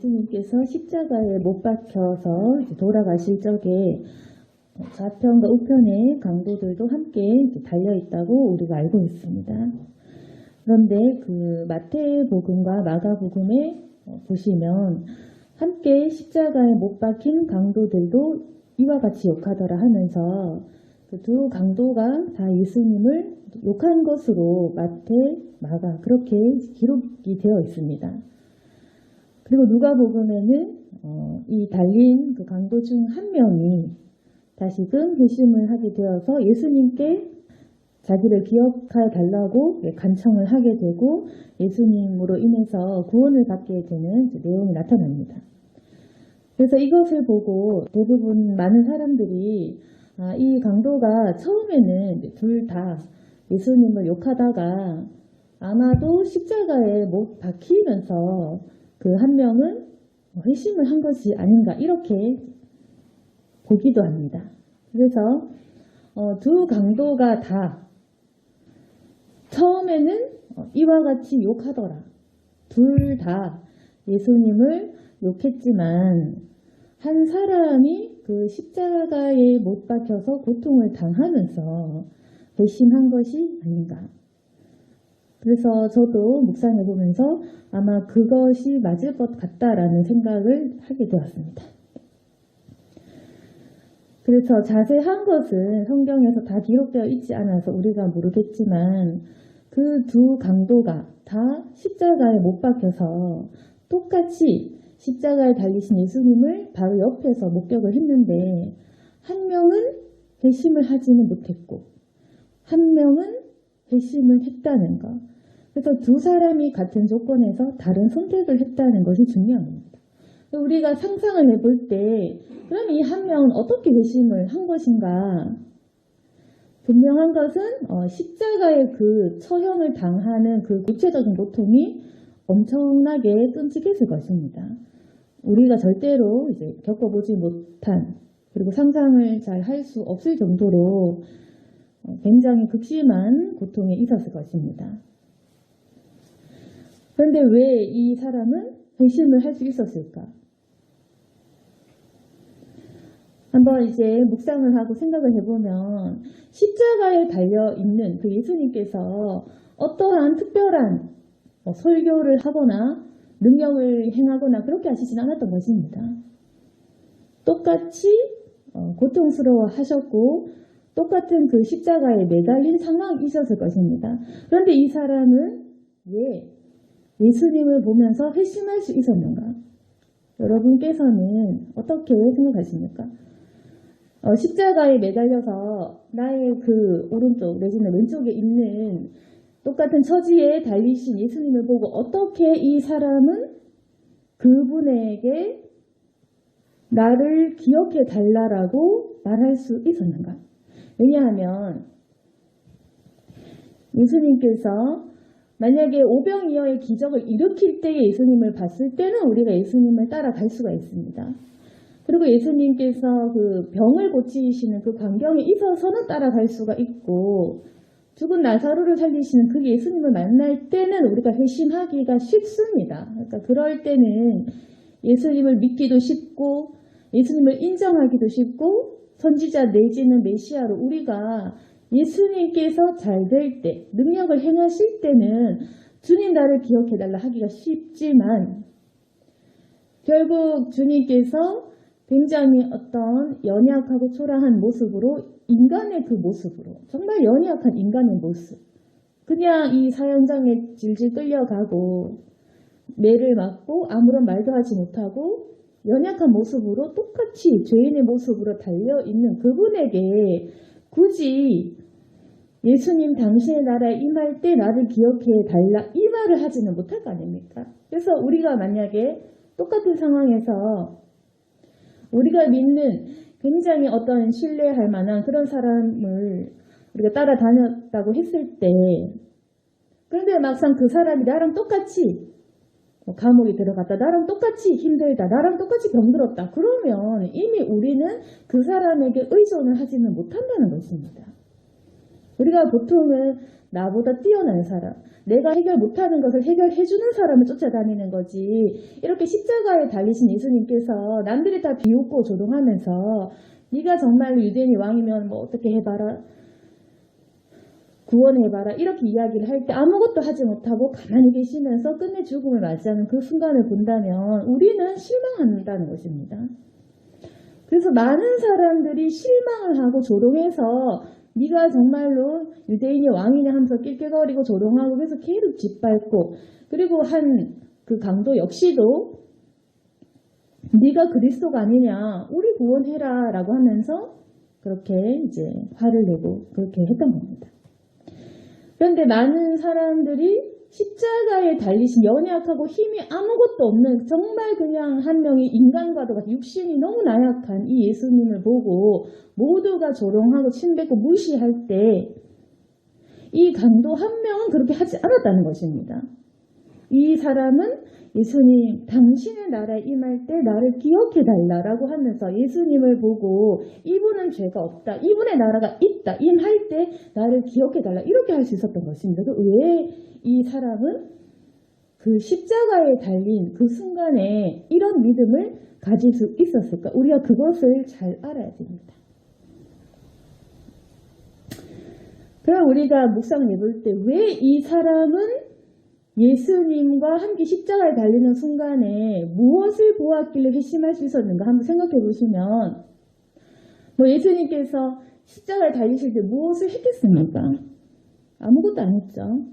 예수님께서 십자가에 못 박혀서 돌아가실 적에 좌편과 우편의 강도들도 함께 달려 있다고 우리가 알고 있습니다. 그런데 그 마태복음과 마가복음에 보시면 함께 십자가에 못 박힌 강도들도 이와 같이 욕하더라 하면서 그 두 강도가 다 예수님을 욕한 것으로 마태, 마가 그렇게 기록이 되어 있습니다. 그리고 누가복음에는 이 달린 그 강도 중 한 명이 다시금 회심을 하게 되어서 예수님께 자기를 기억해 달라고 간청을 하게 되고 예수님으로 인해서 구원을 받게 되는 내용이 나타납니다. 그래서 이것을 보고 대부분 많은 사람들이 이 강도가 처음에는 둘 다 예수님을 욕하다가 아마도 십자가에 못 박히면서 그 한 명은 회심을 한 것이 아닌가 이렇게 보기도 합니다. 그래서 두 강도가 다 처음에는 이와 같이 욕하더라. 둘 다 예수님을 욕했지만 한 사람이 그 십자가에 못 박혀서 고통을 당하면서 회심한 것이 아닌가. 그래서 저도 묵상해 보면서 아마 그것이 맞을 것 같다라는 생각을 하게 되었습니다. 그래서 자세한 것은 성경에서 다 기록되어 있지 않아서 우리가 모르겠지만 그 두 강도가 다 십자가에 못 박혀서 똑같이 십자가에 달리신 예수님을 바로 옆에서 목격을 했는데 한 명은 회심을 하지는 못했고 한 명은 회심을 했다는 것. 그래서 두 사람이 같은 조건에서 다른 선택을 했다는 것이 중요합니다. 우리가 상상을 해볼 때 그럼 이 한 명은 어떻게 회심을 한 것인가? 분명한 것은 십자가의 그 처형을 당하는 그 구체적인 고통이 엄청나게 끔찍했을 것입니다. 우리가 절대로 이제 겪어보지 못한 그리고 상상을 잘 할 수 없을 정도로 굉장히 극심한 고통에 있었을 것입니다. 그런데 왜 이 사람은 회심을 할 수 있었을까? 한번 이제 묵상을 하고 생각을 해보면 십자가에 달려있는 그 예수님께서 어떠한 특별한 설교를 하거나 능력을 행하거나 그렇게 하시진 않았던 것입니다. 똑같이 고통스러워 하셨고 똑같은 그 십자가에 매달린 상황이 있었을 것입니다. 그런데 이 사람은 왜 예수님을 보면서 회심할 수 있었는가? 여러분께서는 어떻게 생각하십니까? 십자가에 매달려서 나의 그 오른쪽 내지는 왼쪽에 있는 똑같은 처지에 달리신 예수님을 보고 어떻게 이 사람은 그분에게 나를 기억해 달라라고 말할 수 있었는가? 왜냐하면 예수님께서 만약에 오병이어의 기적을 일으킬 때의 예수님을 봤을 때는 우리가 예수님을 따라갈 수가 있습니다. 그리고 예수님께서 그 병을 고치시는 그 광경에 있어서는 따라갈 수가 있고 죽은 나사로를 살리시는 그 예수님을 만날 때는 우리가 회심하기가 쉽습니다. 그러니까 그럴 때는 예수님을 믿기도 쉽고 예수님을 인정하기도 쉽고 선지자 내지는 메시아로 우리가 예수님께서 잘 될 때, 능력을 행하실 때는 주님 나를 기억해달라 하기가 쉽지만 결국 주님께서 굉장히 어떤 연약하고 초라한 모습으로 인간의 그 모습으로 정말 연약한 인간의 모습 그냥 이 사형장에 질질 끌려가고 매를 맞고 아무런 말도 하지 못하고 연약한 모습으로 똑같이 죄인의 모습으로 달려있는 그분에게 굳이 예수님 당신의 나라에 임할 때 나를 기억해 달라 이 말을 하지는 못할 거 아닙니까? 그래서 우리가 만약에 똑같은 상황에서 우리가 믿는 굉장히 어떤 신뢰할 만한 그런 사람을 우리가 따라다녔다고 했을 때 그런데 막상 그 사람이 나랑 똑같이 감옥에 들어갔다 나랑 똑같이 힘들다 나랑 똑같이 병들었다 그러면 이미 우리는 그 사람에게 의존을 하지는 못한다는 것입니다. 우리가 보통은 나보다 뛰어난 사람, 내가 해결 못하는 것을 해결해주는 사람을 쫓아다니는 거지. 이렇게 십자가에 달리신 예수님께서 남들이 다 비웃고 조롱하면서 네가 정말로 유대인이 왕이면 뭐 어떻게 해봐라, 구원해봐라, 이렇게 이야기를 할 때 아무것도 하지 못하고 가만히 계시면서 끝내 죽음을 맞이하는 그 순간을 본다면 우리는 실망한다는 것입니다. 그래서 많은 사람들이 실망을 하고 조롱해서 네가 정말로 유대인이 왕이냐 하면서 낄낄거리고 조롱하고 그래서 계속 짓밟고, 그리고 한 그 강도 역시도 네가 그리스도가 아니냐, 우리 구원해라 라고 하면서 그렇게 이제 화를 내고 그렇게 했던 겁니다. 그런데 많은 사람들이 십자가에 달리신 연약하고 힘이 아무것도 없는 정말 그냥 한 명의 인간과도 같은 육신이 너무 나약한 이 예수님을 보고 모두가 조롱하고 침뱉고 무시할 때 이 강도 한 명은 그렇게 하지 않았다는 것입니다. 이 사람은 예수님, 당신의 나라에 임할 때 나를 기억해달라라고 하면서 예수님을 보고 이분은 죄가 없다, 이분의 나라가 있다, 임할 때 나를 기억해달라, 이렇게 할 수 있었던 것입니다. 왜 이 사람은 그 십자가에 달린 그 순간에 이런 믿음을 가질 수 있었을까? 우리가 그것을 잘 알아야 됩니다. 그럼 우리가 묵상을 해볼 때 왜 이 사람은 예수님과 함께 십자가에 달리는 순간에 무엇을 보았길래 회심할 수 있었는가 한번 생각해 보시면, 뭐 예수님께서 십자가에 달리실 때 무엇을 했겠습니까? 아무것도 안 했죠.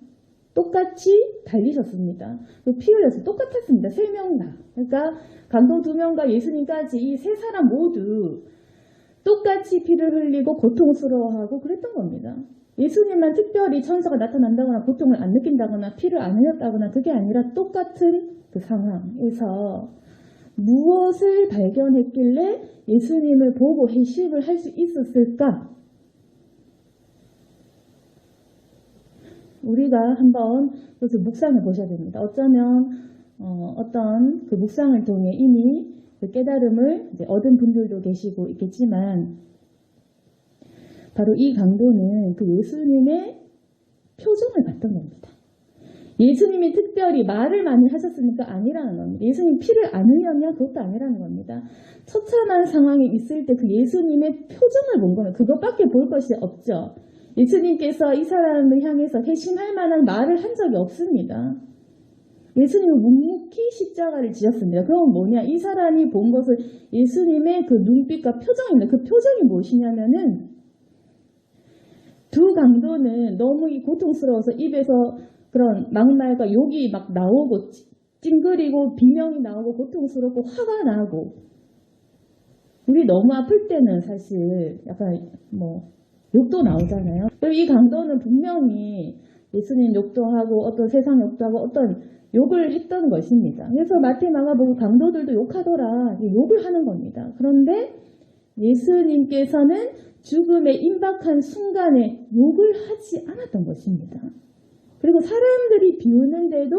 똑같이 달리셨습니다. 피 흘려서 똑같았습니다. 3명 다. 그러니까 강도 2명과 예수님까지 이 3사람 모두 똑같이 피를 흘리고 고통스러워하고 그랬던 겁니다. 예수님만 특별히 천사가 나타난다거나 고통을 안 느낀다거나 피를 안 흘렸다거나 그게 아니라 똑같은 그 상황에서 무엇을 발견했길래 예수님을 보고 회심을 할 수 있었을까? 우리가 한번 그것을 묵상해 보셔야 됩니다. 어쩌면 어떤 그 묵상을 통해 이미 그 깨달음을 이제 얻은 분들도 계시고 있겠지만, 바로 이 강도는 그 예수님의 표정을 봤던 겁니다. 예수님이 특별히 말을 많이 하셨으니까 아니라는 겁니다. 예수님 피를 안 흘렸냐? 그것도 아니라는 겁니다. 처참한 상황에 있을 때 그 예수님의 표정을 본 거는 그것밖에 볼 것이 없죠. 예수님께서 이 사람을 향해서 회심할 만한 말을 한 적이 없습니다. 예수님은 묵묵히 십자가를 지셨습니다. 그럼 뭐냐? 이 사람이 본 것은 예수님의 그 눈빛과 표정입니다. 그 표정이 무엇이냐면은, 두 강도는 너무 고통스러워서 입에서 그런 막말과 욕이 막 나오고 찡그리고 비명이 나오고 고통스럽고 화가 나고, 우리 너무 아플 때는 사실 약간 뭐 욕도 나오잖아요. 이 강도는 분명히 예수님 욕도 하고 어떤 세상 욕도 하고 어떤 욕을 했던 것입니다. 그래서 마태, 마가복음 강도들도 욕하더라, 욕을 하는 겁니다. 그런데 예수님께서는 죽음에 임박한 순간에 욕을 하지 않았던 것입니다. 그리고 사람들이 비우는데도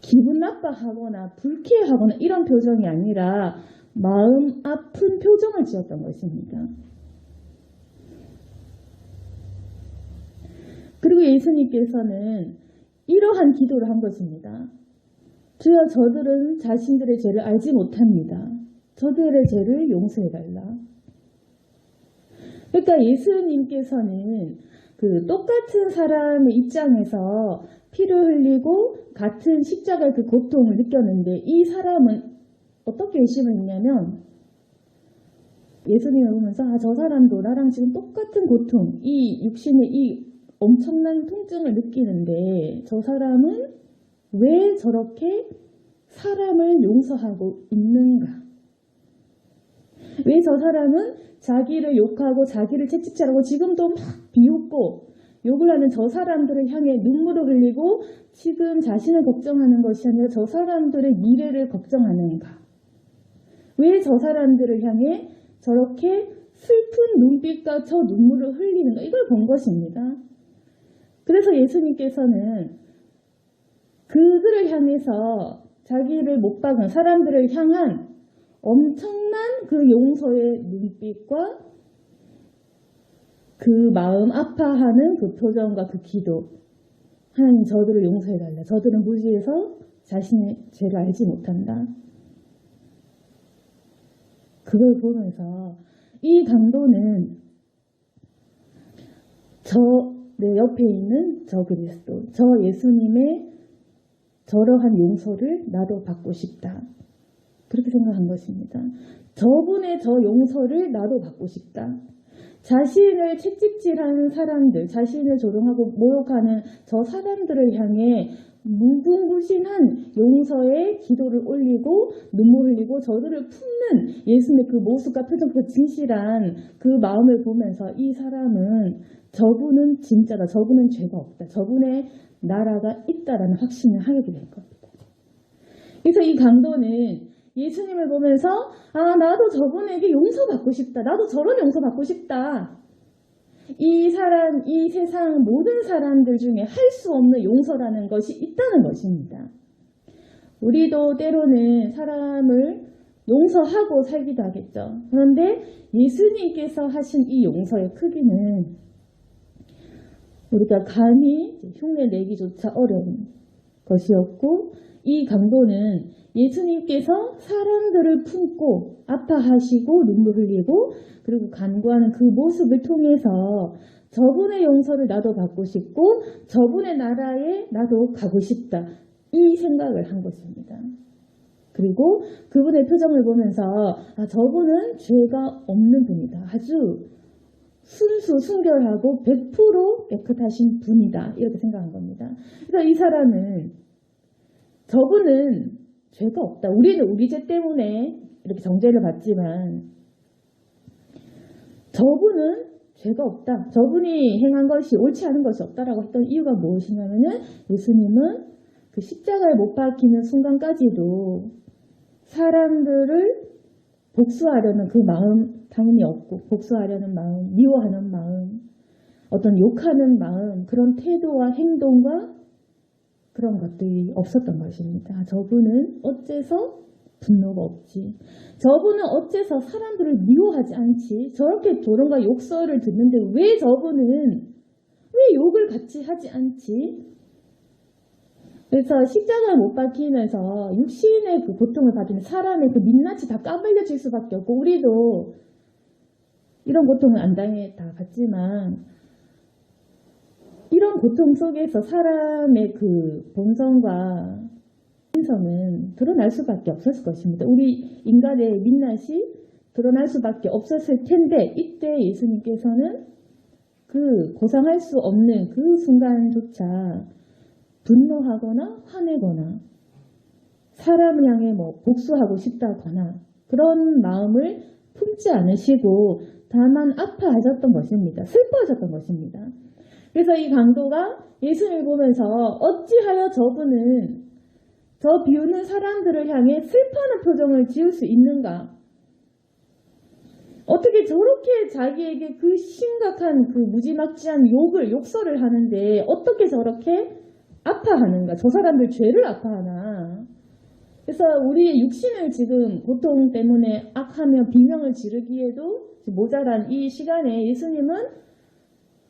기분 나빠하거나 불쾌하거나 이런 표정이 아니라 마음 아픈 표정을 지었던 것입니다. 그리고 예수님께서는 이러한 기도를 한 것입니다. 주여, 저들은 자신들의 죄를 알지 못합니다. 저들의 죄를 용서해달라. 그러니까 예수님께서는 그 똑같은 사람의 입장에서 피를 흘리고 같은 십자가의 그 고통을 느꼈는데, 이 사람은 어떻게 의심을 했냐면, 예수님을 보면서 저 사람도 나랑 지금 똑같은 고통, 이 육신의 이 엄청난 통증을 느끼는데 저 사람은 왜 저렇게 사람을 용서하고 있는가? 왜 저 사람은 자기를 욕하고 자기를 채찍질하고 지금도 막 비웃고 욕을 하는 저 사람들을 향해 눈물을 흘리고 지금 자신을 걱정하는 것이 아니라 저 사람들의 미래를 걱정하는가? 왜 저 사람들을 향해 저렇게 슬픈 눈빛과 저 눈물을 흘리는가? 이걸 본 것입니다. 그래서 예수님께서는 그들을 향해서 자기를 못 박은 사람들을 향한 엄청난 그 용서의 눈빛과 그 마음 아파하는 그 표정과 그 기도. 하나님 저들을 용서해달라. 저들은 무지해서 자신의 죄를 알지 못한다. 그걸 보면서 이 강도는 내 옆에 있는 저 그리스도, 저 예수님의 저러한 용서를 나도 받고 싶다. 그렇게 생각한 것입니다. 저분의 저 용서를 나도 받고 싶다. 자신을 채찍질하는 사람들, 자신을 조롱하고 모욕하는 저 사람들을 향해 무궁무진한 용서의 기도를 올리고 눈물 흘리고 저들을 품는 예수님의 그 모습과 표정, 그 진실한 그 마음을 보면서 이 사람은 저분은 진짜다. 저분은 죄가 없다. 저분의 나라가 있다라는 확신을 하게 된 겁니다. 그래서 이 강도는 예수님을 보면서 나도 저분에게 용서받고 싶다. 나도 저런 용서받고 싶다. 이 세상 모든 사람들 중에 할 수 없는 용서라는 것이 있다는 것입니다. 우리도 때로는 사람을 용서하고 살기도 하겠죠. 그런데 예수님께서 하신 이 용서의 크기는 우리가 감히 흉내내기조차 어려운 것이었고, 이 강도는 예수님께서 사람들을 품고 아파하시고 눈물 흘리고 그리고 간구하는 그 모습을 통해서 저분의 용서를 나도 받고 싶고 저분의 나라에 나도 가고 싶다. 이 생각을 한 것입니다. 그리고 그분의 표정을 보면서 저분은 죄가 없는 분이다. 아주 순수, 순결하고 100% 깨끗하신 분이다. 이렇게 생각한 겁니다. 그래서 이 사람은 저분은 죄가 없다. 우리는 우리 죄 때문에 이렇게 정죄를 받지만 저분은 죄가 없다. 저분이 행한 것이 옳지 않은 것이 없다라고 했던 이유가 무엇이냐면은 예수님은 그 십자가에 못 박히는 순간까지도 사람들을 복수하려는 그 마음 당연히 없고, 복수하려는 마음, 미워하는 마음, 어떤 욕하는 마음, 그런 태도와 행동과 그런 것들이 없었던 것입니다. 저분은 어째서 분노가 없지? 저분은 어째서 사람들을 미워하지 않지? 저렇게 조롱과 욕설을 듣는데 왜 저분은 왜 욕을 같이 하지 않지? 그래서 십자가에 못 박히면서 육신의 그 고통을 받으면 사람의 그 민낯이 다 까발려질 수밖에 없고, 우리도 이런 고통을 안 당해 다 봤지만 이런 고통 속에서 사람의 그 본성과 인성은 드러날 수밖에 없었을 것입니다. 우리 인간의 민낯이 드러날 수밖에 없었을 텐데, 이때 예수님께서는 그 고상할 수 없는 그 순간조차 분노하거나 화내거나 사람을 향해 복수하고 싶다거나 그런 마음을 품지 않으시고 다만 아파하셨던 것입니다. 슬퍼하셨던 것입니다. 그래서 이 강도가 예수님을 보면서 어찌하여 저분은 저 비웃는 사람들을 향해 슬퍼하는 표정을 지을 수 있는가? 어떻게 저렇게 자기에게 그 심각한 그 무지막지한 욕설을 하는데 어떻게 저렇게 아파하는가? 저 사람들 죄를 아파하나? 그래서 우리의 육신을 지금 고통 때문에 악하며 비명을 지르기에도 모자란 이 시간에 예수님은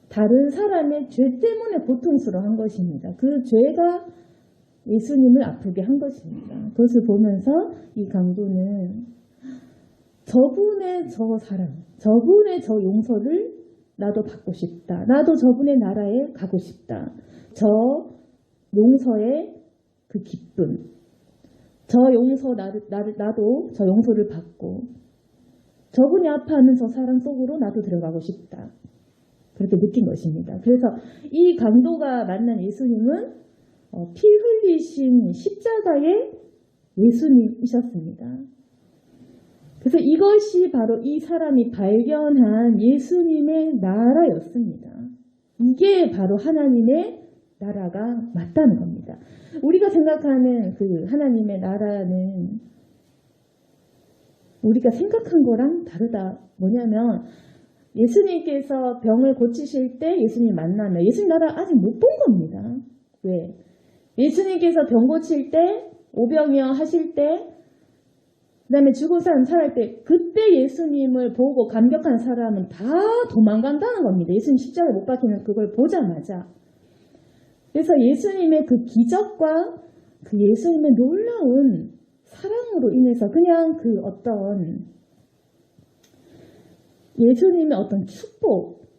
다른 사람의 죄 때문에 고통스러워한 것입니다. 그 죄가 예수님을 아프게 한 것입니다. 그것을 보면서 이 강도는 저분의 저 사랑, 저분의 저 용서를 나도 받고 싶다. 나도 저분의 나라에 가고 싶다. 저 용서의 그 기쁨, 저 용서 나도 저 용서를 받고 저분이 아파하는 저 사랑 속으로 나도 들어가고 싶다. 그렇게 느낀 것입니다. 그래서 이 강도가 만난 예수님은 피 흘리신 십자가의 예수님이셨습니다. 그래서 이것이 바로 이 사람이 발견한 예수님의 나라였습니다. 이게 바로 하나님의 나라가 맞다는 겁니다. 우리가 생각하는 그 하나님의 나라는 우리가 생각한 거랑 다르다. 뭐냐면 예수님께서 병을 고치실 때 예수님 만나면 예수님 나라 아직 못 본 겁니다. 왜? 예수님께서 병 고칠 때 오병이어 하실 때 그 다음에 죽은 사람 살아날 때 그때 예수님을 보고 감격한 사람은 다 도망간다는 겁니다. 예수님 십자가에 못 박히는 그걸 보자마자. 그래서 예수님의 그 기적과 그 예수님의 놀라운 사랑으로 인해서 그냥 그 어떤 예수님의 어떤 축복,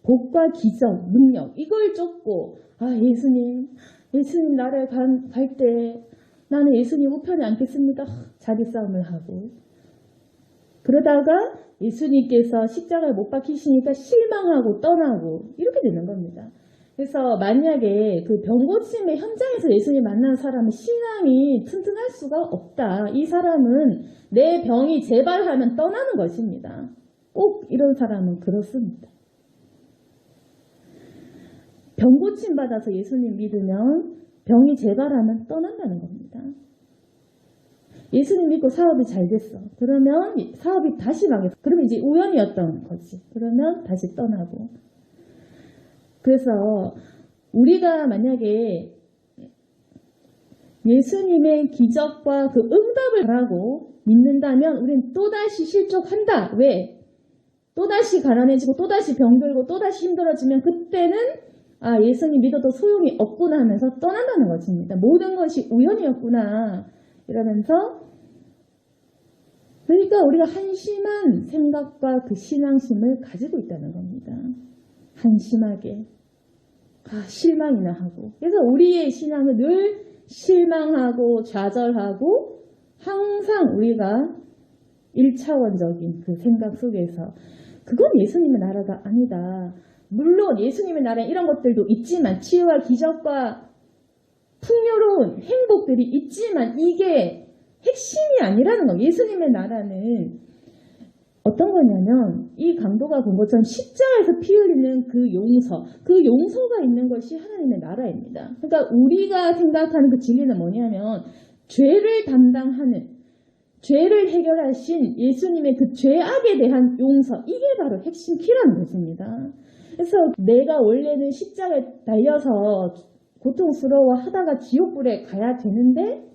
복과 기적, 능력 이걸 쫓고 예수님 나라에 갈 때 나는 예수님 우편에 앉겠습니다. 자기 싸움을 하고 그러다가 예수님께서 십자가에 못 박히시니까 실망하고 떠나고 이렇게 되는 겁니다. 그래서 만약에 그 병고침의 현장에서 예수님 만난 사람은 신앙이 튼튼할 수가 없다. 이 사람은 내 병이 재발하면 떠나는 것입니다. 꼭 이런 사람은 그렇습니다. 병고침 받아서 예수님 믿으면 병이 재발하면 떠난다는 겁니다. 예수님 믿고 사업이 잘 됐어. 그러면 사업이 다시 망했어. 그러면 이제 우연이었던 거지. 그러면 다시 떠나고. 그래서 우리가 만약에 예수님의 기적과 그 응답을 바라고 믿는다면 우리는 또다시 실족한다. 왜? 또다시 가난해지고 또다시 병들고 또다시 힘들어지면 그때는 예수님 믿어도 소용이 없구나 하면서 떠난다는 것입니다. 모든 것이 우연이었구나 이러면서 그러니까 우리가 한심한 생각과 그 신앙심을 가지고 있다는 겁니다. 한심하게 실망이나 하고 그래서 우리의 신앙은 늘 실망하고 좌절하고 항상 우리가 1차원적인 그 생각 속에서 그건 예수님의 나라가 아니다. 물론 예수님의 나라에 이런 것들도 있지만 치유와 기적과 풍요로운 행복들이 있지만 이게 핵심이 아니라는 겁니다. 예수님의 나라는 어떤 거냐면 이 강도가 본 것처럼 십자가에서 피 흘리는 그 용서가 있는 것이 하나님의 나라입니다. 그러니까 우리가 생각하는 그 진리는 뭐냐면 죄를 담당하는 죄를 해결하신 예수님의 그 죄악에 대한 용서 이게 바로 핵심 키라는 것입니다. 그래서 내가 원래는 십자가에 달려서 고통스러워 하다가 지옥불에 가야 되는데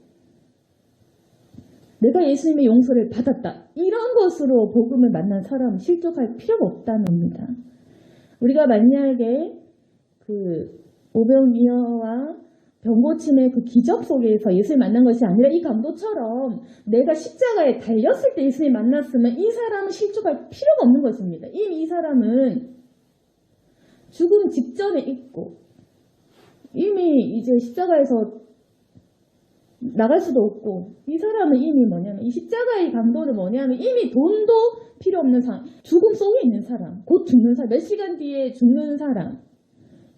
내가 예수님의 용서를 받았다. 이런 것으로 복음을 만난 사람은 실족할 필요가 없다는 겁니다. 우리가 만약에 그 오병이어와 병고침의 그 기적 속에서 예수를 만난 것이 아니라 이 강도처럼 내가 십자가에 달렸을 때 예수님 만났으면 이 사람은 실족할 필요가 없는 것입니다. 이미 이 사람은 죽음 직전에 있고 이미 이제 십자가에서 나갈 수도 없고 이 사람은 이미 뭐냐면 이 십자가의 강도는 뭐냐면 이미 돈도 필요 없는 사람, 죽음 속에 있는 사람, 곧 죽는 사람, 몇 시간 뒤에 죽는 사람,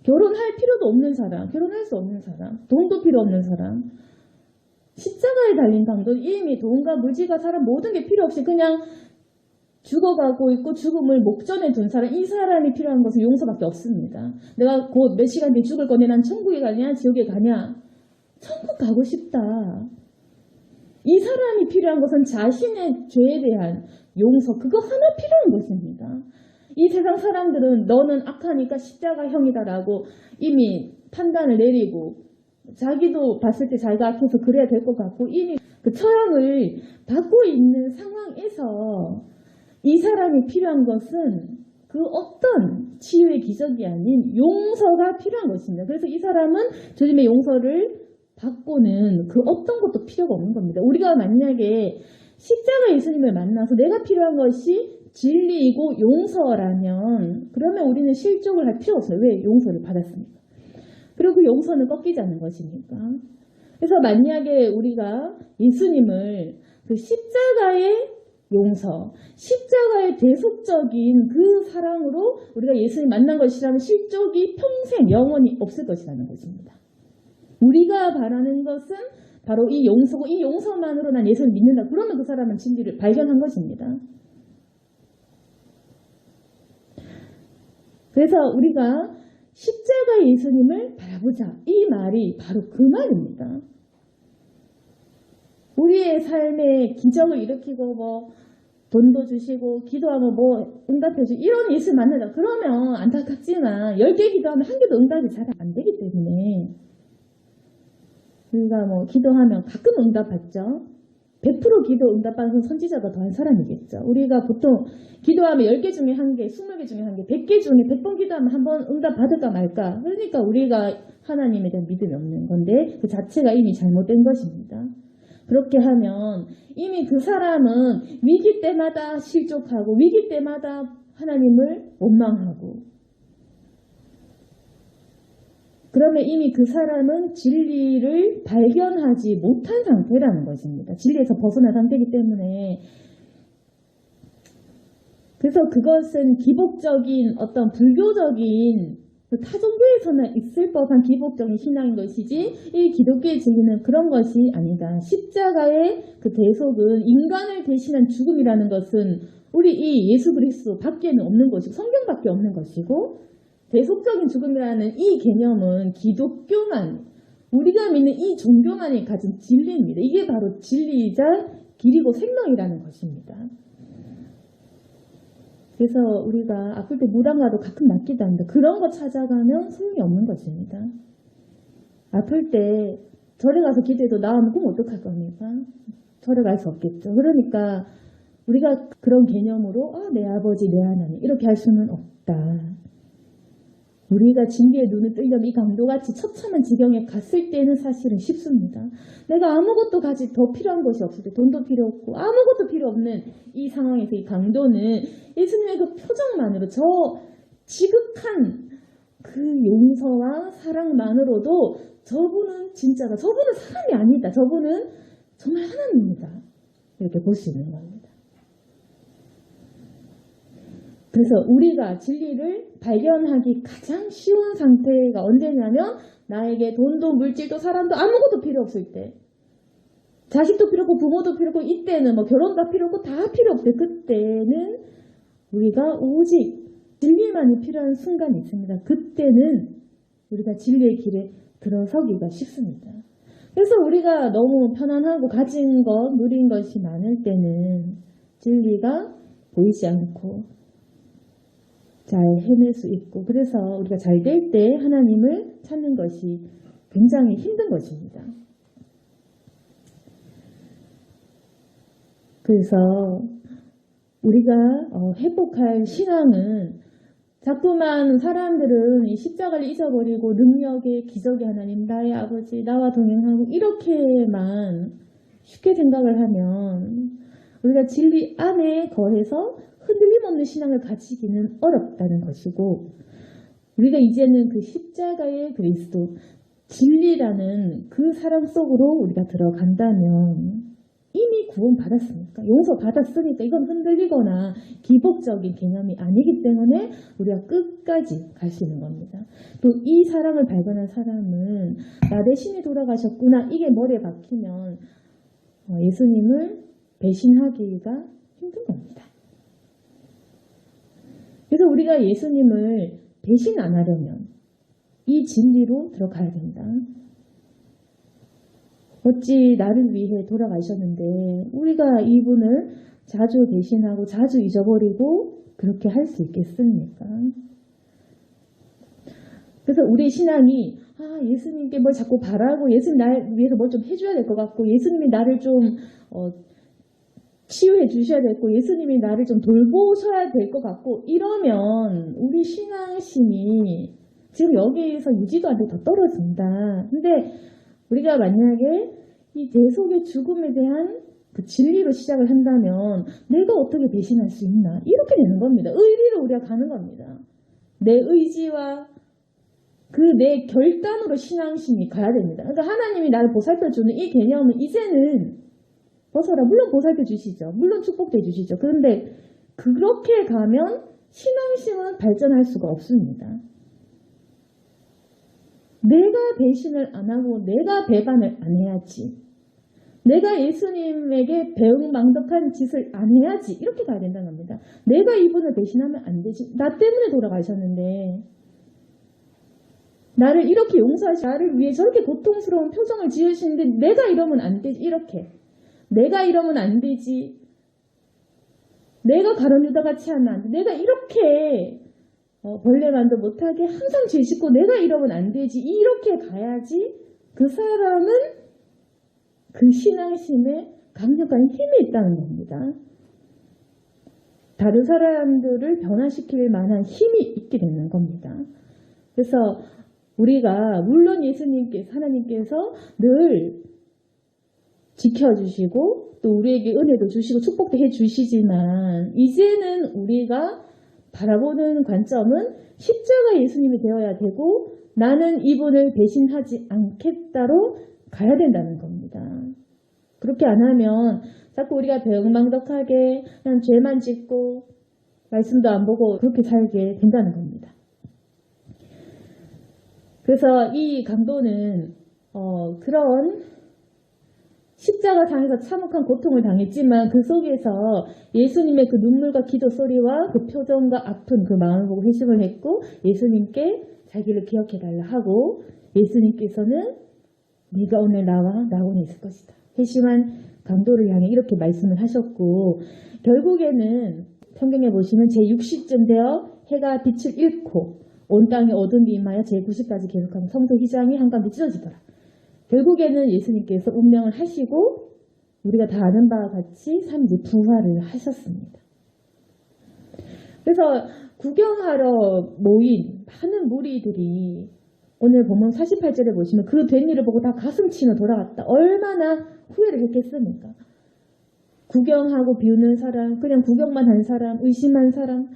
결혼할 필요도 없는 사람, 결혼할 수 없는 사람, 돈도 필요 없는 사람, 십자가에 달린 강도는 이미 돈과 물질과 사람 모든 게 필요 없이 그냥 죽어가고 있고 죽음을 목전에 둔 사람, 이 사람이 필요한 것은 용서밖에 없습니다. 내가 곧 몇 시간 뒤에 죽을 건데 난 천국에 가냐 지옥에 가냐? 천국 가고 싶다. 이 사람이 필요한 것은 자신의 죄에 대한 용서, 그거 하나 필요한 것입니다. 이 세상 사람들은 너는 악하니까 십자가형이다라고 이미 판단을 내리고 자기도 봤을 때 자기가 악해서 그래야 될 것 같고 이미 그 처형을 받고 있는 상황에서 이 사람이 필요한 것은 그 어떤 치유의 기적이 아닌 용서가 필요한 것입니다. 그래서 이 사람은 주님의 용서를 받고는 그 어떤 것도 필요가 없는 겁니다. 우리가 만약에 십자가 예수님을 만나서 내가 필요한 것이 진리이고 용서라면 그러면 우리는 실족을 할 필요가 없어요. 왜? 용서를 받았으니까. 그리고 그 용서는 꺾이지 않는 것이니까. 그래서 만약에 우리가 예수님을 그 십자가의 용서, 십자가의 대속적인 그 사랑으로 우리가 예수님 만난 것이라면 실족이 평생 영원히 없을 것이라는 것입니다. 우리가 바라는 것은 바로 이 용서고 이 용서만으로 난 예수를 믿는다. 그러면 그 사람은 진리를 발견한 것입니다. 그래서 우리가 십자가의 예수님을 바라보자. 이 말이 바로 그 말입니다. 우리의 삶에 기적을 일으키고 돈도 주시고 기도하면 응답해주고 이런 예수 만나자. 그러면 안타깝지만 10개 기도하면 1개도 응답이 잘 안 되기 때문에 우리가 기도하면 가끔 응답받죠. 100% 기도 응답받은 선지자가 더한 사람이겠죠. 우리가 보통 기도하면 10개 중에 1개, 20개 중에 1개, 100개 중에 100번 기도하면 한 번 응답받을까 말까. 그러니까 우리가 하나님에 대한 믿음이 없는 건데 그 자체가 이미 잘못된 것입니다. 그렇게 하면 이미 그 사람은 위기 때마다 실족하고 위기 때마다 하나님을 원망하고, 그러면 이미 그 사람은 진리를 발견하지 못한 상태라는 것입니다. 진리에서 벗어난 상태이기 때문에. 그래서 그것은 기복적인 어떤 불교적인 타종교에서는 있을 법한 기복적인 신앙인 것이지 이 기독교의 진리는 그런 것이 아니다. 십자가의 그 대속은 인간을 대신한 죽음이라는 것은 우리 이 예수 그리스도 밖에는 없는 것이고 성경밖에 없는 것이고, 대속적인 죽음이라는 이 개념은 기독교만, 우리가 믿는 이 종교만이 가진 진리입니다. 이게 바로 진리이자 길이고 생명이라는 것입니다. 그래서 우리가 아플 때 물 안 가도 가끔 낫기도 합니다. 그런 거 찾아가면 소용이 없는 것입니다. 아플 때 절에 가서 기도해도 나으면 그럼 어떡할 겁니까? 절에 갈 수 없겠죠. 그러니까 우리가 그런 개념으로 내 아버지, 내 하나님 이렇게 할 수는 없다. 우리가 진리의 눈을 뜨려면 이 강도같이 처참한 지경에 갔을 때는 사실은 쉽습니다. 내가 아무것도 가지 더 필요한 것이 없을 때, 돈도 필요 없고 아무것도 필요 없는 이 상황에서 이 강도는 예수님의 그 표정만으로, 저 지극한 그 용서와 사랑만으로도 저분은 진짜다, 저분은 사람이 아니다, 저분은 정말 하나님입니다, 이렇게 볼 수 있는 겁니다. 그래서 우리가 진리를 발견하기 가장 쉬운 상태가 언제냐면 나에게 돈도 물질도 사람도 아무것도 필요 없을 때, 자식도 필요 없고 부모도 필요 없고, 이때는 뭐 결혼도 필요 없고 다 필요 없을 때, 그때는 우리가 오직 진리만이 필요한 순간이 있습니다. 그때는 우리가 진리의 길에 들어서기가 쉽습니다. 그래서 우리가 너무 편안하고 가진 것, 누린 것이 많을 때는 진리가 보이지 않고 잘 해낼 수 있고, 그래서 우리가 잘 될 때 하나님을 찾는 것이 굉장히 힘든 것입니다. 그래서 우리가 회복할 신앙은, 자꾸만 사람들은 이 십자가를 잊어버리고 능력의 기적의 하나님, 나의 아버지, 나와 동행하고 이렇게만 쉽게 생각을 하면 우리가 진리 안에 거해서 흔들림 없는 신앙을 가지기는 어렵다는 것이고, 우리가 이제는 그 십자가의 그리스도, 진리라는 그 사랑 속으로 우리가 들어간다면 이미 구원받았으니까, 용서받았으니까 이건 흔들리거나 기복적인 개념이 아니기 때문에 우리가 끝까지 갈 수 있는 겁니다. 또 이 사랑을 발견한 사람은 나 대신에 돌아가셨구나, 이게 머리에 박히면 예수님을 배신하기가 힘든 겁니다. 그래서 우리가 예수님을 배신 안 하려면 이 진리로 들어가야 된다. 어찌 나를 위해 돌아가셨는데 우리가 이분을 자주 배신하고 자주 잊어버리고 그렇게 할 수 있겠습니까? 그래서 우리 신앙이 예수님께 뭘 자꾸 바라고, 예수님 날 위해서 뭘 좀 해줘야 될 것 같고, 예수님이 나를 좀 치유해 주셔야 되고, 예수님이 나를 좀 돌보셔야 될 것 같고, 이러면 우리 신앙심이 지금 여기에서 유지도 안 되고 더 떨어진다. 근데 우리가 만약에 이 대속의 죽음에 대한 그 진리로 시작을 한다면 내가 어떻게 배신할 수 있나, 이렇게 되는 겁니다. 의리로 우리가 가는 겁니다. 내 의지와 그 내 결단으로 신앙심이 가야 됩니다. 그러니까 하나님이 나를 보살펴주는 이 개념은 이제는 벗어라. 물론 보살펴 주시죠. 물론 축복해 주시죠. 그런데 그렇게 가면 신앙심은 발전할 수가 없습니다. 내가 배신을 안 하고 내가 배반을 안 해야지, 내가 예수님에게 배은망덕한 짓을 안 해야지, 이렇게 가야 된다는 겁니다. 내가 이분을 배신하면 안 되지. 나 때문에 돌아가셨는데, 나를 이렇게 용서하시, 나를 위해 저렇게 고통스러운 표정을 지으시는데 내가 이러면 안 되지, 이렇게. 내가 이러면 안 되지. 내가 가룟 유다같이 하면 안 돼. 내가 이렇게 벌레만도 못하게 항상 죄 짓고 내가 이러면 안 되지, 이렇게 가야지 그 사람은 그 신앙심에 강력한 힘이 있다는 겁니다. 다른 사람들을 변화시킬 만한 힘이 있게 되는 겁니다. 그래서 우리가 물론 예수님께서 하나님께서 늘 지켜주시고 또 우리에게 은혜도 주시고 축복도 해주시지만 이제는 우리가 바라보는 관점은 십자가 예수님이 되어야 되고 나는 이분을 배신하지 않겠다로 가야 된다는 겁니다. 그렇게 안 하면 자꾸 우리가 배은망덕하게 그냥 죄만 짓고 말씀도 안 보고 그렇게 살게 된다는 겁니다. 그래서 이 강도는 그런 십자가상에서 참혹한 고통을 당했지만 그 속에서 예수님의 그 눈물과 기도 소리와 그 표정과 아픈 그 마음을 보고 회심을 했고 예수님께 자기를 기억해달라 하고 예수님께서는 네가 오늘 나와 나원에 있을 것이다. 회심한 강도를 향해 이렇게 말씀을 하셨고 결국에는 성경에 보시면 제60쯤 되어 해가 빛을 잃고 온 땅에 어둠이 임하여 제90까지 기록하면 성소 휘장이 한가운데 찢어지더라. 결국에는 예수님께서 운명을 하시고 우리가 다 아는 바와 같이 3일 부활을 하셨습니다. 그래서 구경하러 모인 많은 무리들이 오늘 보면 48절에 보시면 그 된 일을 보고 다 가슴 치며 돌아갔다. 얼마나 후회를 했겠습니까? 구경하고 비우는 사람, 그냥 구경만 한 사람, 의심한 사람,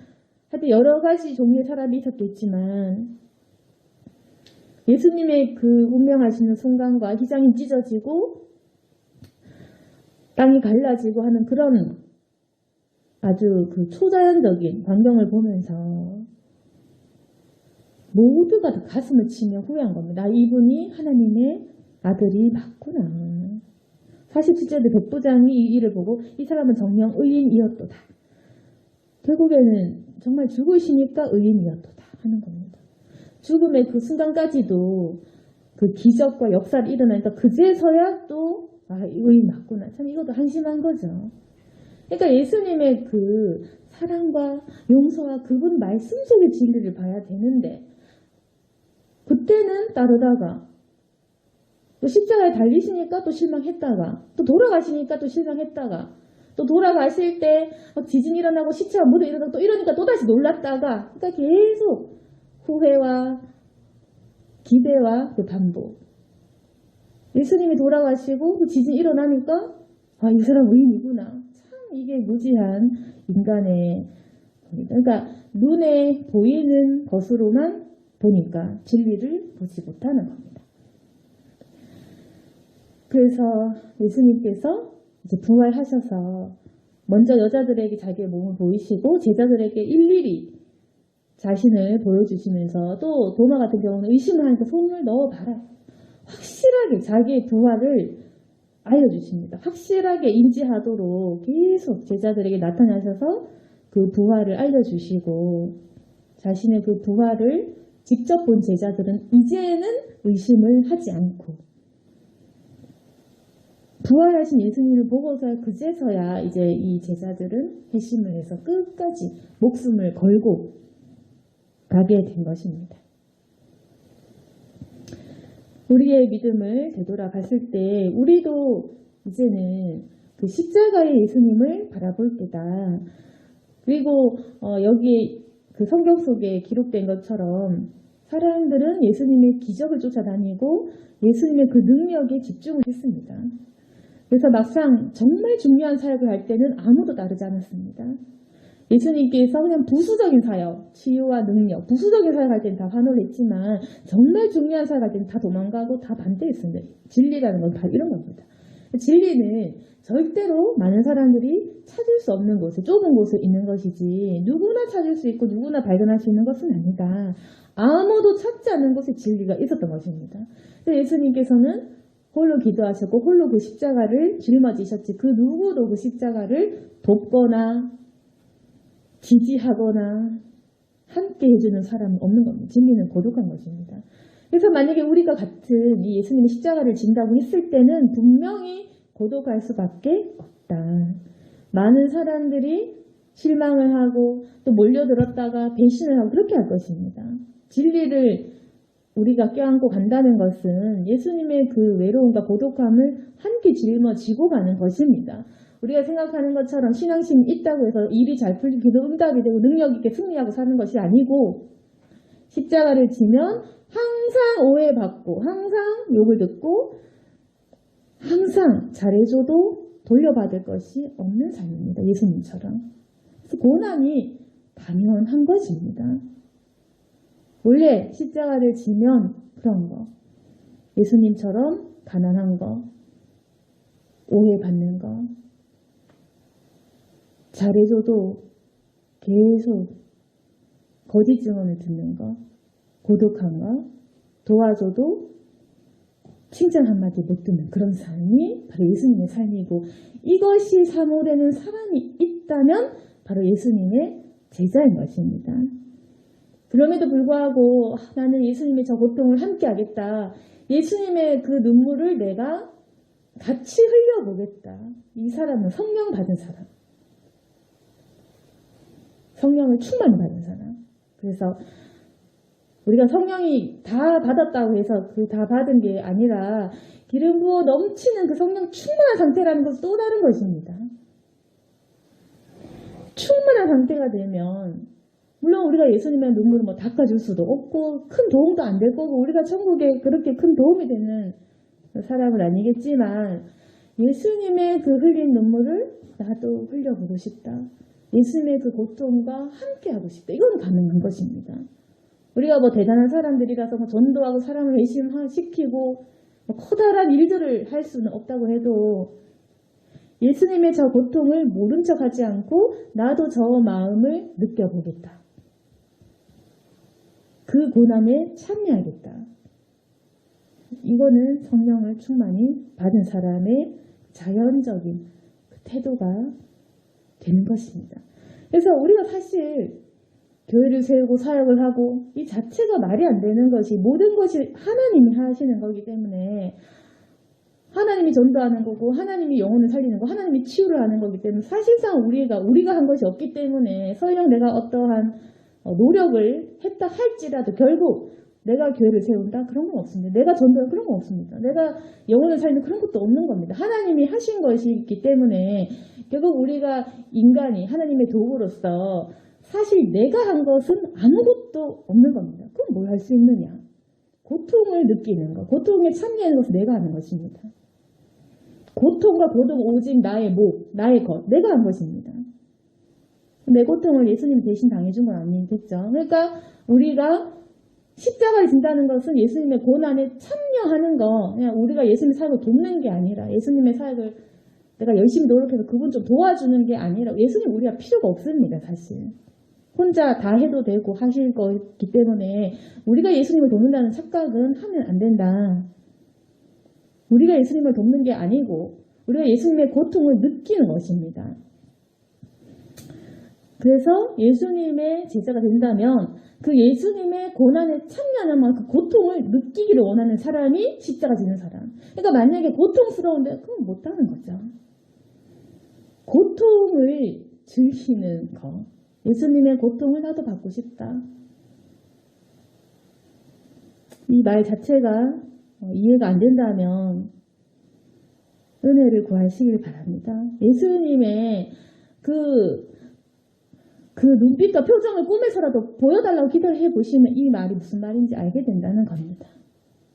하여튼 여러 가지 종류의 사람이 있었겠지만 예수님의 그 운명하시는 순간과 휘장이 찢어지고 땅이 갈라지고 하는 그런 아주 그 초자연적인 광경을 보면서 모두가 다 가슴을 치며 후회한 겁니다. 이분이 하나님의 아들이 맞구나. 47절에 백부장이 이 일을 보고 이 사람은 정녕 의인이었도다. 결국에는 정말 죽으시니까 의인이었도다 하는 겁니다. 죽음의 그 순간까지도 그 기적과 역사를 일어나니까 그제서야 또 의인 맞구나. 참 이것도 한심한 거죠. 그러니까 예수님의 그 사랑과 용서와 그분 말씀 속의 진리를 봐야 되는데 그때는 따르다가 또 십자가에 달리시니까 또 실망했다가 또 돌아가시니까 또 실망했다가 또 돌아가실 때 지진이 일어나고 시체가 물에 일어나고 또 이러니까 또다시 놀랐다가 그러니까 계속 후회와 기대와 그 반복. 예수님이 돌아가시고 그 지진이 일어나니까 이 사람 의인이구나. 참 이게 무지한 인간의 그러니까 눈에 보이는 것으로만 보니까 진리를 보지 못하는 겁니다. 그래서 예수님께서 이제 부활하셔서 먼저 여자들에게 자기의 몸을 보이시고 제자들에게 일일이 자신을 보여주시면서 또 도마 같은 경우는 의심을 하니까 손을 넣어봐라. 확실하게 자기의 부활을 알려주십니다. 확실하게 인지하도록 계속 제자들에게 나타나셔서 그 부활을 알려주시고 자신의 그 부활을 직접 본 제자들은 이제는 의심을 하지 않고 부활하신 예수님을 보고서 그제서야 이제 이 제자들은 회심을 해서 끝까지 목숨을 걸고 가게 된 것입니다. 우리의 믿음을 되돌아봤을 때 우리도 이제는 그 십자가의 예수님을 바라볼 때다. 그리고 여기 그 성경 속에 기록된 것처럼 사람들은 예수님의 기적을 쫓아다니고 예수님의 그 능력에 집중을 했습니다. 그래서 막상 정말 중요한 사역을 할 때는 아무도 따르지 않았습니다. 예수님께서 그냥 부수적인 사역, 치유와 능력, 부수적인 사역할 때는 다 환호를 했지만 정말 중요한 사역할 때는 다 도망가고 다 반대했습니다. 진리라는 건 바로 이런 겁니다. 진리는 절대로 많은 사람들이 찾을 수 없는 곳에 좁은 곳에 있는 것이지 누구나 찾을 수 있고 누구나 발견할 수 있는 것은 아니다. 아무도 찾지 않는 곳에 진리가 있었던 것입니다. 예수님께서는 홀로 기도하셨고 홀로 그 십자가를 짊어지셨지 그 누구도 그 십자가를 돕거나 지지하거나 함께 해주는 사람은 없는 겁니다. 진리는 고독한 것입니다. 그래서 만약에 우리가 같은 이 예수님의 십자가를 진다고 했을 때는 분명히 고독할 수밖에 없다. 많은 사람들이 실망을 하고 또 몰려들었다가 배신을 하고 그렇게 할 것입니다. 진리를 우리가 껴안고 간다는 것은 예수님의 그 외로움과 고독함을 함께 짊어지고 가는 것입니다. 우리가 생각하는 것처럼 신앙심이 있다고 해서 일이 잘 풀리고 기도 응답이 되고 능력 있게 승리하고 사는 것이 아니고 십자가를 지면 항상 오해받고 항상 욕을 듣고 항상 잘해줘도 돌려받을 것이 없는 삶입니다. 예수님처럼. 고난이 당연한 것입니다. 원래 십자가를 지면 그런 거. 예수님처럼 가난한 거, 오해받는 거, 잘해줘도 계속 거짓 증언을 듣는 거, 고독한 거, 도와줘도 칭찬 한마디 못 듣는 그런 삶이 바로 예수님의 삶이고 이것이 사모되는 사람이 있다면 바로 예수님의 제자인 것입니다. 그럼에도 불구하고 나는 예수님의 저 고통을 함께 하겠다. 예수님의 그 눈물을 내가 같이 흘려보겠다. 이 사람은 성령 받은 사람. 성령을 충만히 받은 사람. 그래서 우리가 성령이 다 받았다고 해서 그 다 받은 게 아니라 기름 부어 넘치는 그 성령 충만한 상태라는 것은 또 다른 것입니다. 충만한 상태가 되면 물론 우리가 예수님의 눈물을 뭐 닦아줄 수도 없고 큰 도움도 안 될 거고 우리가 천국에 그렇게 큰 도움이 되는 사람은 아니겠지만 예수님의 그 흘린 눈물을 나도 흘려보고 싶다. 예수님의 그 고통과 함께 하고 싶다. 이건 가능한 것입니다. 우리가 뭐 대단한 사람들이라서 뭐 전도하고 사람을 회심시키고 뭐 커다란 일들을 할 수는 없다고 해도 예수님의 저 고통을 모른 척하지 않고 나도 저 마음을 느껴보겠다. 그 고난에 참여하겠다. 이거는 성령을 충만히 받은 사람의 자연적인 태도가 되는 것입니다. 그래서 우리가 사실 교회를 세우고 사역을 하고 이 자체가 말이 안 되는 것이 모든 것이 하나님이 하시는 거기 때문에 하나님이 전도하는 거고 하나님이 영혼을 살리는 거 하나님이 치유를 하는 거기 때문에 사실상 우리가 한 것이 없기 때문에 설령 내가 어떠한 노력을 했다 할지라도 결국 내가 교회를 세운다? 그런 건 없습니다. 내가 전도한다? 그런 건 없습니다. 내가 영혼을 살리는 그런 것도 없는 겁니다. 하나님이 하신 것이기 때문에 결국 우리가 인간이 하나님의 도구로서 사실 내가 한 것은 아무것도 없는 겁니다. 그럼 뭘 할 수 있느냐? 고통을 느끼는 것, 고통에 참여하는 것은 내가 하는 것입니다. 고통과 고독 오직 나의 나의 것, 내가 한 것입니다. 내 고통을 예수님이 대신 당해준 건 아니겠죠. 그러니까 우리가 십자가를 진다는 것은 예수님의 고난에 참여하는 거, 그냥 우리가 예수님의 사역을 돕는 게 아니라 예수님의 사역을 내가 열심히 노력해서 그분 좀 도와주는 게 아니라 예수님 우리가 필요가 없습니다. 사실. 혼자 다 해도 되고 하실 거기 때문에 우리가 예수님을 돕는다는 착각은 하면 안 된다. 우리가 예수님을 돕는 게 아니고 우리가 예수님의 고통을 느끼는 것입니다. 그래서 예수님의 제자가 된다면 그 예수님의 고난에 참여하는 그 고통을 느끼기를 원하는 사람이 십자가 지는 사람. 그러니까 만약에 고통스러운데 그건 못하는 거죠. 고통을 즐기는 거. 예수님의 고통을 나도 받고 싶다. 이 말 자체가 이해가 안 된다면 은혜를 구하시길 바랍니다. 예수님의 그 눈빛과 표정을 꿈에서라도 보여달라고 기도해 보시면 이 말이 무슨 말인지 알게 된다는 겁니다.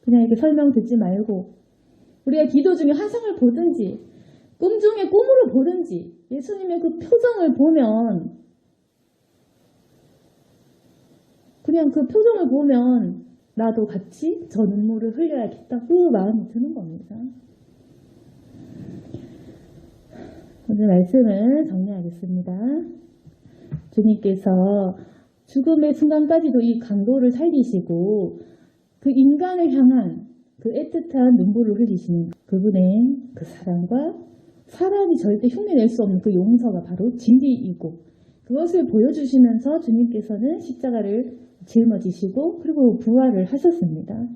그냥 이렇게 설명 듣지 말고 우리가 기도 중에 환상을 보든지 꿈 중에 꿈으로 보든지 예수님의 그 표정을 보면 그냥 그 표정을 보면 나도 같이 저 눈물을 흘려야겠다. 그 마음이 드는 겁니다. 오늘 말씀을 정리하겠습니다. 주님께서 죽음의 순간까지도 이 강도를 살리시고 그 인간을 향한 그 애틋한 눈물을 흘리시는 그분의 그 사랑과 사람이 절대 흉내낼 수 없는 그 용서가 바로 진리이고 그것을 보여주시면서 주님께서는 십자가를 짊어지시고 그리고 부활을 하셨습니다.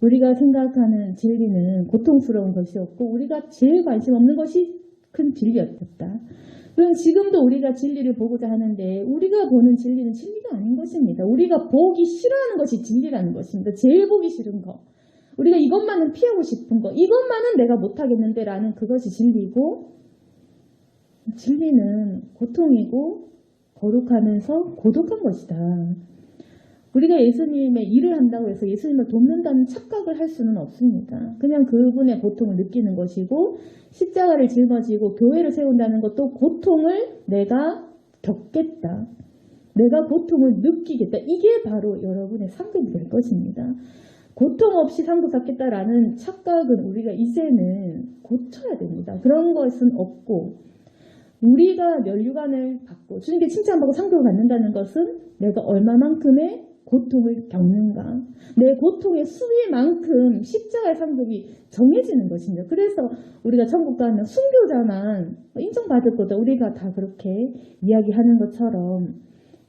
우리가 생각하는 진리는 고통스러운 것이었고 우리가 제일 관심 없는 것이 큰 진리였다. 그럼 지금도 우리가 진리를 보고자 하는데 우리가 보는 진리는 진리가 아닌 것입니다. 우리가 보기 싫어하는 것이 진리라는 것입니다. 제일 보기 싫은 거. 우리가 이것만은 피하고 싶은 거. 이것만은 내가 못하겠는데 라는 그것이 진리고, 진리는 고통이고 거룩하면서 고독한 것이다. 우리가 예수님의 일을 한다고 해서 예수님을 돕는다는 착각을 할 수는 없습니다. 그냥 그분의 고통을 느끼는 것이고, 십자가를 짊어지고 교회를 세운다는 것도 고통을 내가 겪겠다. 내가 고통을 느끼겠다. 이게 바로 여러분의 상급이 될 것입니다. 고통 없이 상급 받겠다라는 착각은 우리가 이제는 고쳐야 됩니다. 그런 것은 없고, 우리가 면류관을 받고 주님께 칭찬받고 상급을 받는다는 것은 내가 얼마만큼의 고통을 겪는가, 내 고통의 수위만큼 십자가의 상급이 정해지는 것입니다. 그래서 우리가 천국 가면 순교자만 인정받을 거다, 우리가 다 그렇게 이야기하는 것처럼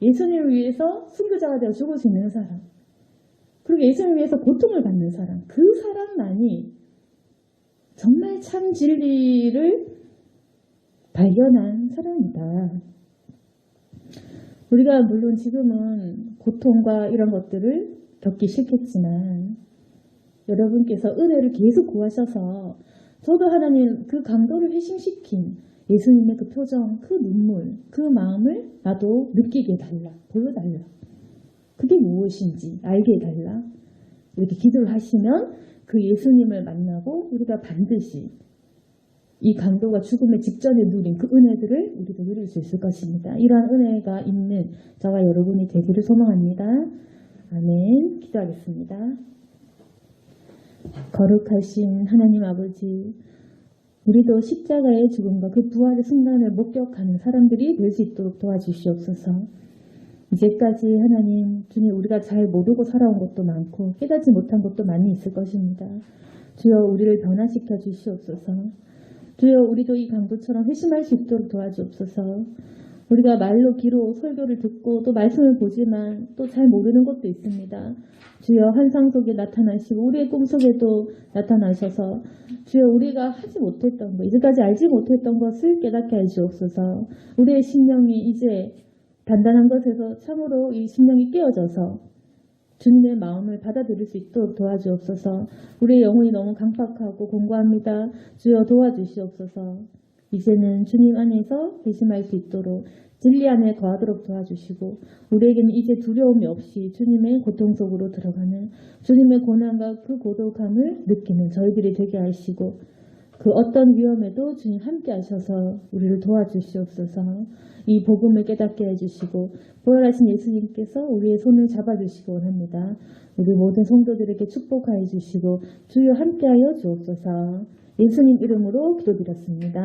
예수님을 위해서 순교자가 되어 죽을 수 있는 사람, 그리고 예수님을 위해서 고통을 받는 사람, 그 사람만이 정말 참 진리를 발견한 사람이다. 우리가 물론 지금은 고통과 이런 것들을 겪기 싫겠지만, 여러분께서 은혜를 계속 구하셔서 저도 하나님 그 강도를 회심시킨 예수님의 그 표정, 그 눈물, 그 마음을 나도 느끼게 해달라, 보여달라. 그게 무엇인지 알게 해달라. 이렇게 기도를 하시면 그 예수님을 만나고 우리가 반드시 이 강도가 죽음의 직전에 누린 그 은혜들을 우리도 누릴 수 있을 것입니다. 이러한 은혜가 있는 저와 여러분이 되기를 소망합니다. 아멘. 기도하겠습니다. 거룩하신 하나님 아버지, 우리도 십자가의 죽음과 그 부활의 순간을 목격하는 사람들이 될 수 있도록 도와주시옵소서. 이제까지 하나님, 주님, 우리가 잘 모르고 살아온 것도 많고 깨닫지 못한 것도 많이 있을 것입니다. 주여, 우리를 변화시켜 주시옵소서. 주여, 우리도 이 강도처럼 회심할 수 있도록 도와주옵소서. 우리가 말로 귀로 설교를 듣고 또 말씀을 보지만 또 잘 모르는 것도 있습니다. 주여, 환상 속에 나타나시고 우리의 꿈속에도 나타나셔서 주여, 우리가 하지 못했던 것, 이제까지 알지 못했던 것을 깨닫게 해주옵소서. 우리의 심령이 이제 단단한 것에서 참으로 이 심령이 깨어져서 주님의 마음을 받아들일 수 있도록 도와주옵소서. 우리의 영혼이 너무 강팍하고 공고합니다. 주여, 도와주시옵소서. 이제는 주님 안에서 회심할 수 있도록 진리 안에 거하도록 도와주시고, 우리에게는 이제 두려움이 없이 주님의 고통 속으로 들어가는, 주님의 고난과 그 고독함을 느끼는 저희들이 되게 하시고, 그 어떤 위험에도 주님 함께 하셔서 우리를 도와주시옵소서. 이 복음을 깨닫게 해주시고 부활하신 예수님께서 우리의 손을 잡아주시기 원합니다. 우리 모든 성도들에게 축복하여 주시고 주여 함께하여 주옵소서. 예수님 이름으로 기도드렸습니다.